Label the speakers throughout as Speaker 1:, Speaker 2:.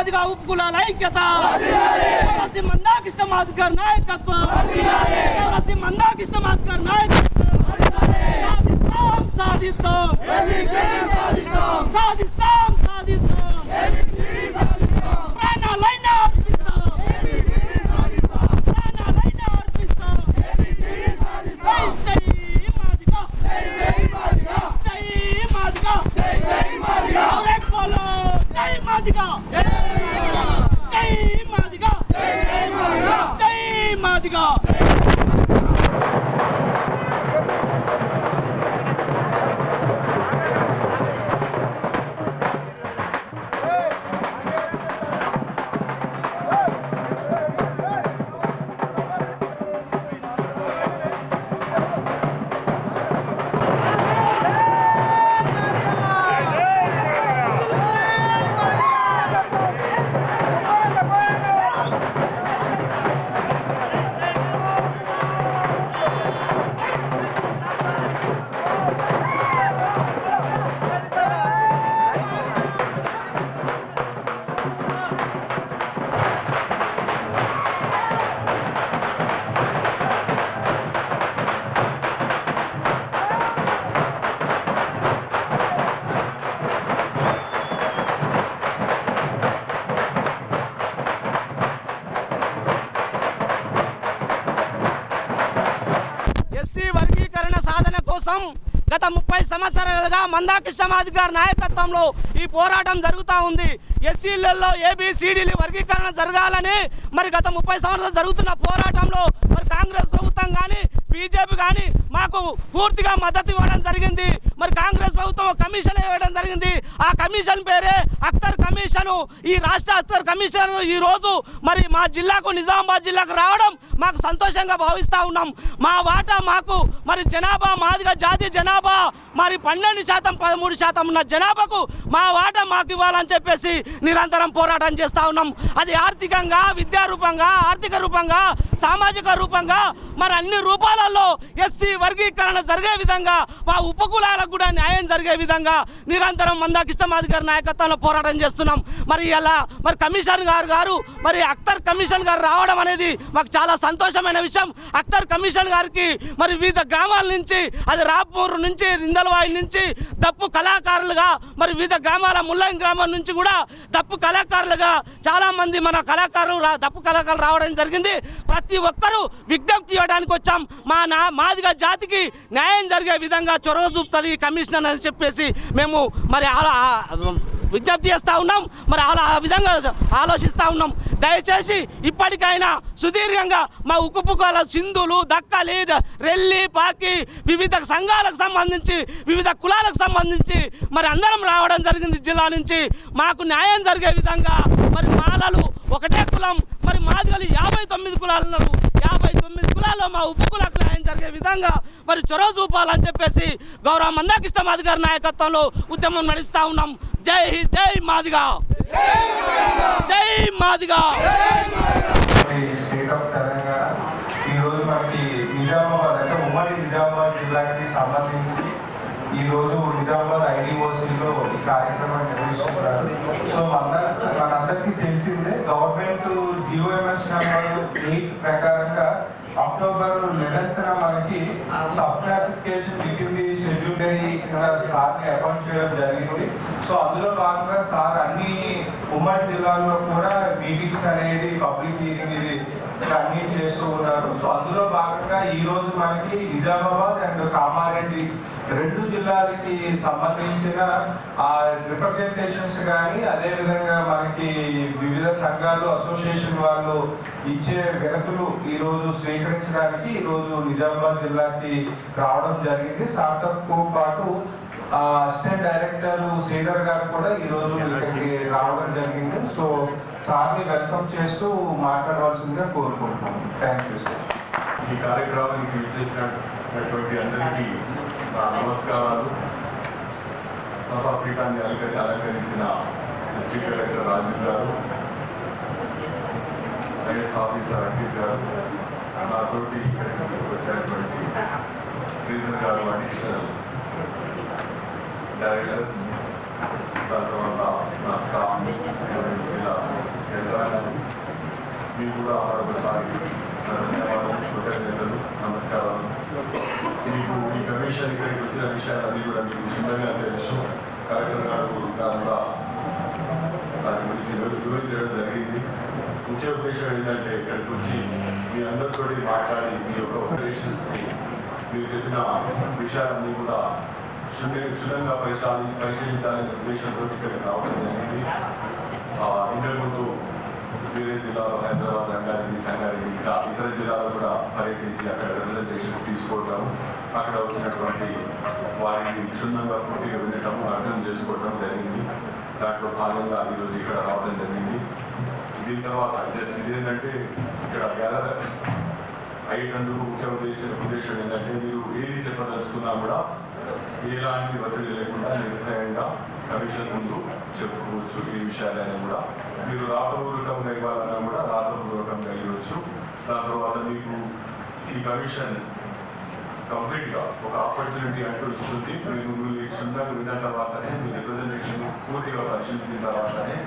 Speaker 1: మాదిగా ఉపకులాల ఐక్యత చౌరసి మందాకృష్ణ మాదిగర్ నాయకత్వం చౌరసి మందాకృష్ణ మాదిగర్ నాయకత్వం సాధిస్తాం సాధిస్తాం సాధిస్తాం ప్రాణాలైన అర్పిస్తాం ప్రాణాలైన అర్పిస్తాం జై మాదిగా జై మాదిగా జై మాదిగా बोलो जय मादिगा जय मादिगा जय मादिगा जय मादिगा గత 30 సంవత్సరాలుగా మందాకృష్ణ మాదిగర్ నాయకత్వంలో ఈ పోరాటం జరుగుతూ ఉంది. ఎస్సీలలో ఏబిసిడీలు వర్గీకరణ జరగాలని మరి గత 30 సంవత్సరాలు జరుగుతున్న పోరాటంలో మరి కాంగ్రెస్ ప్రభుత్వం కానీ బీజేపీ కానీ మాకు పూర్తిగా మద్దతు ఇవ్వడం జరిగింది. మరి కాంగ్రెస్ ప్రభుత్వం కమిషన్ ఇవ్వడం జరిగింది. ఆ కమిషన్ పేరే అఖ్తర్ కమిషను. ఈ రాష్ట్ర అఖ్తర్ కమిషన్ ఈరోజు మరి మా జిల్లాకు నిజామాబాద్ జిల్లాకు రావడం మాకు సంతోషంగా భావిస్తూ ఉన్నాం. మా వాటా మాకు మరి జనాభా మాదిగా జాతీయ జనాభా మరి 12% 13% ఉన్న జనాభాకు మా వాటా మాకు ఇవ్వాలని చెప్పేసి నిరంతరం పోరాటం చేస్తూ ఉన్నాం. అది ఆర్థికంగా, విద్యారూపంగా, ఆర్థిక రూపంగా, సామాజిక రూపంగా మరి అన్ని రూపాలలో ఎస్సీ వర్గీకరణ జరిగే విధంగా మా ఉపకులాలకు కూడా న్యాయం జరిగే విధంగా నిరంతరం మందాకృష్ణ మాదిగర్ నాయకత్వంలో పోరాటం చేస్తున్నాం. మరి ఇలా మరి కమిషన్ గారు మరి అఖ్తర్ కమిషన్ గారు రావడం అనేది మాకు చాలా సంతోషమైన విషయం. అఖ్తర్ కమిషన్ గారికి మరి వివిధ గ్రామాల నుంచి, అది రాపూర్ నుంచి, రిందల్వాయి నుంచి దప్పు కళాకారులుగా మరి వివిధ గ్రామాల ముల్లం గ్రామం నుంచి కూడా దప్పు కళాకారులుగా చాలామంది మన దప్పు కళాకారులు రావడం జరిగింది. ప్రతి ఒక్కరూ విజ్ఞప్తి ఇవ్వడానికి వచ్చాం. మాదిగా జాతికి న్యాయం జరిగే విధంగా చొరవ చూపుతుంది కమిషనర్ అని చెప్పేసి మేము మరి విజ్ఞప్తి చేస్తూ ఉన్నాం. మరి అలా ఆ విధంగా ఆలోచిస్తూ ఉన్నాం. దయచేసి ఇప్పటికైనా సుదీర్ఘంగా మా ఉక్కుపుకాల సింధులు, దక్కలి, రెల్లి, పాకి వివిధ సంఘాలకు సంబంధించి, వివిధ కులాలకు సంబంధించి మరి అందరం రావడం జరిగింది జిల్లా నుంచి. మాకు న్యాయం జరిగే విధంగా మరి మాలలు ఒకటే కులం, మరి మాదిగలు 59 కులాలు ఉన్నారు. 59 కులాల్లో మా ఉపకులకు న్యాయం జరిగే విధంగా మరి చొరవ చూపాలని చెప్పేసి గౌరవ మందాకృష్ణ మాదిగర్ నాయకత్వంలో ఉద్యమం నడుస్తూ ఉన్నాం. జై జై మాదిగా, జై మాదిగా.
Speaker 2: స్టేట్ ఆఫ్ తెలంగాణ ఈరోజు మనకి నిజామాబాద్ అంటే ఉమ్మడి నిజామాబాద్ జిల్లాకి సంబంధించి ఈరోజు నిజామాబాద్ ఐడిఓసిలో ఈ కార్యక్రమాన్ని నిర్వహిస్తున్నారు. సో మనందరికీ తెలిసిందే గవర్నమెంట్ జిఓఎంఎస్ నెంబర్ 8 ప్రకారంగా అక్టోబర్ 11న మనకి సబ్ క్లాసిఫికేషన్ విత్ ది షెడ్యూలరీ కింద సార్ని అపాయింట్ చేయడం జరిగింది. సో అందులో భాగంగా సార్ అన్ని ఉమ్మడి జిల్లాల్లో కూడా మీటింగ్స్ అనేది పబ్లిక్ హీరింగ్ ఇది అన్ని చేస్తూ ఉన్నారు. సో అందులో భాగంగా ఈ రోజు మనకి నిజామాబాద్ అండ్ కామారెడ్డి 2 జిల్లాలకి సంబంధించిన రిప్రజెంటేషన్స్ కానీ అదేవిధంగా మనకి వివిధ సంఘాలు అసోసియేషన్ వాళ్ళు ఇచ్చే వినతులు ఈరోజు స్వీకరించడానికి ఈరోజు నిజామాబాద్ జిల్లాకి రావడం జరిగింది. సార్తో పాటు అసిస్టెంట్ డైరెక్టర్ శ్రీధర్ గారు కూడా ఈరోజు ఇక్కడికి రావడం జరిగింది. సో సార్ని వెల్కమ్ చేస్తూ మాట్లాడవలసిందిగా కోరుకుంటున్నాం. Thank you sir.
Speaker 3: ఈ కార్యక్రమానికి విచ్చేసినటువంటి అందరికీ నమస్కారాలు. సభాపీఠాన్ని అలంకరించిన డిస్ట్రిక్ట్ కలెక్టర్ రాజీవ్ గారు, ఐఎస్ ఆఫీసర్ అంకిత్ గారు, నాతోటి ఇక్కడికి వచ్చినటువంటి శ్రీధర్ గారు అడిషనల్ డైరెక్టర్, తర్వాత నా స్టాఫ్ జిల్లా మీకు కూడా మరొకసారి ధన్యవాదాలు, కృతజ్ఞతలు, నమస్కారాలు. మీకు ఈ కమిషన్ ఇక్కడికి వచ్చిన విషయాలన్నీ కూడా మీకు క్షుణ్ణంగా తెలుసు. కలెక్టర్ గారు కూడా దాని గురించి వివరించడం జరిగింది. ముఖ్య ఉద్దేశం ఏంటంటే ఇక్కడికి వచ్చి మీ అందరితో మాట్లాడి మీ యొక్క ఆపరేషన్స్ని మీరు చెప్పిన విషయాలన్నీ కూడా క్షుణ్ణంగా పరిశీలించాలనే ఉద్దేశంతో ఇక్కడికి రావడం జరిగింది. ఇంతకుముందు వేరే జిల్లాలో హైదరాబాద్, రంగారెడ్డి, సంగారెడ్డి ఇంకా ఇతర జిల్లాలో కూడా పర్యటించి అక్కడ రిప్రజెంటేషన్స్ తీసుకోవటం, అక్కడ వచ్చినటువంటి వారిని క్షుణ్ణంగా పూర్తిగా వినటం, అర్థం చేసుకోవడం జరిగింది. దాంట్లో భాగంగా ఈరోజు ఇక్కడ రావడం జరిగింది. దీని తర్వాత జస్ట్ ఇదేంటంటే ఇక్కడ గ్యాదర్ అయ్యేటందుకు ముఖ్య ఉద్దేశం ఏంటంటే మీరు ఏది చెప్పదలుచుకున్నా కూడా ఎలాంటి ఒత్తిడి లేకుండా నిర్భయంగా కమిషన్ ముందు చెప్పుకోవచ్చు. ఈ విషయాలైనా కూడా మీరు రాతపూర్వకంగా ఇవ్వాలన్నా కూడా రాతపూర్వకంగా ఇవ్వచ్చు. దాని తర్వాత మీకు ఈ కమిషన్ కంప్లీట్గా ఒక ఆపర్చునిటీ అంటూ ఇస్తుంది. మీరు క్షుణ్ణంగా విన్న తర్వాతనే మీ రిప్రజెంటేషన్ పూర్తిగా పరిశీలించిన తర్వాతనే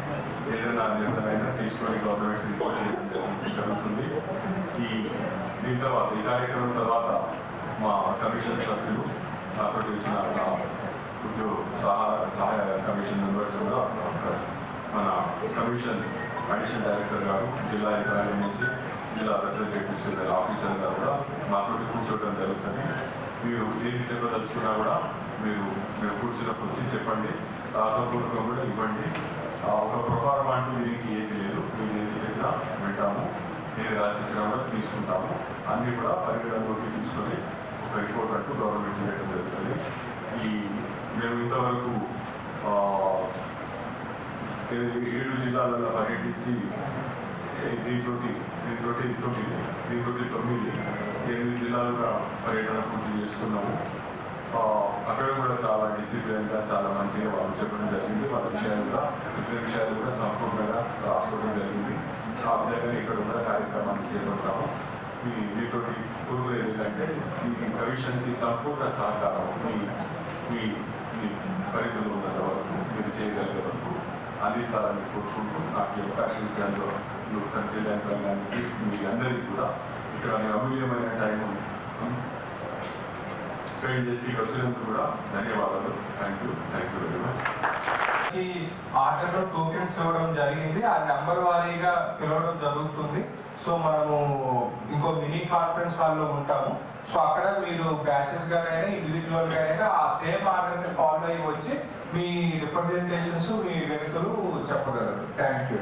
Speaker 3: ఏదైనా నిర్ణయం తీసుకొని గవర్నమెంట్ రిపోర్ట్ చేయడం జరుగుతుంది. దీని తర్వాత ఈ కార్యక్రమం తర్వాత మా కమిషన్ సభ్యులు నాతో వచ్చిన సహాయ కమిషన్ మెంబర్స్ కూడా మన కమిషన్ అడిషనల్ డైరెక్టర్ గారు, జిల్లా యంత్రాంగం నుంచి జిల్లా రిప్రజెంటేటివ్స్ ఆఫీసర్ గారు కూడా మాతో కూర్చోవడం జరుగుతుంది. మీరు ఏది చెప్పదలుచుకున్నా కూడా మీరు కూర్చున్నప్పుడు వచ్చి చెప్పండి, రాతపూర్వకం కూడా ఇవ్వండి. ఒక ప్రకారం అంటూ దీనికి ఏది లేదు. మీరు ఏది చెప్పినా వింటాము, ఏది రాసిచ్చినా కూడా తీసుకుంటాము. అన్నీ కూడా పరిగణలోకి తీసుకొని ఒక రిపోర్ట్ అంటూ గవర్నమెంట్ చేయడం జరుగుతుంది. మేము ఇంతవరకు 7 జిల్లాలలో పర్యటించి దీంతో 8 జిల్లాలుగా పర్యటన పూర్తి చేసుకున్నాము. అక్కడ కూడా చాలా డిసిప్లిన్గా చాలా మంచిగా వాళ్ళు చెప్పడం జరిగింది. వాళ్ళ విషయాలు కూడా చెప్పిన విషయాలు కూడా సంపూర్ణంగా రాసుకోవడం జరిగింది. ఆ విధంగా ఇక్కడ కూడా కార్యక్రమాన్ని చేపడతాము. మీతో కోరుకునేది ఏంటంటే ఈ కమిషన్కి సంపూర్ణ సహకారం మీ పరిధిలో ఉన్నంత వరకు మీరు చేయగలిగే వరకు అందిస్తారని కోరుకుంటూ నాకు అవకాశం ఇచ్చేందులో జిల్లా రంగానికి మీ అందరికీ కూడా ఇక్కడ మీ అమూల్యమైన టైం స్పెండ్ చేసి వచ్చినందుకు కూడా ధన్యవాదాలు. Thank you very much.
Speaker 2: ఈ ఆర్డర్లో టోకెన్స్ ఇవ్వడం జరిగింది. ఆ నెంబర్ వారీగా పిలవడం జరుగుతుంది. సో మనము ఇంకో మినీ కాన్ఫరెన్స్ హాల్లో ఉంటాము. సో అక్కడ మీరు బ్యాచెస్ గానైనా ఇండివిజువల్ గానైనా ఆ సేమ్ ఆర్డర్ని ఫాలో అయ్యి వచ్చి మీ రిప్రజెంటేషన్స్, మీ వెనుకలు చెప్పగలరు. Thank you.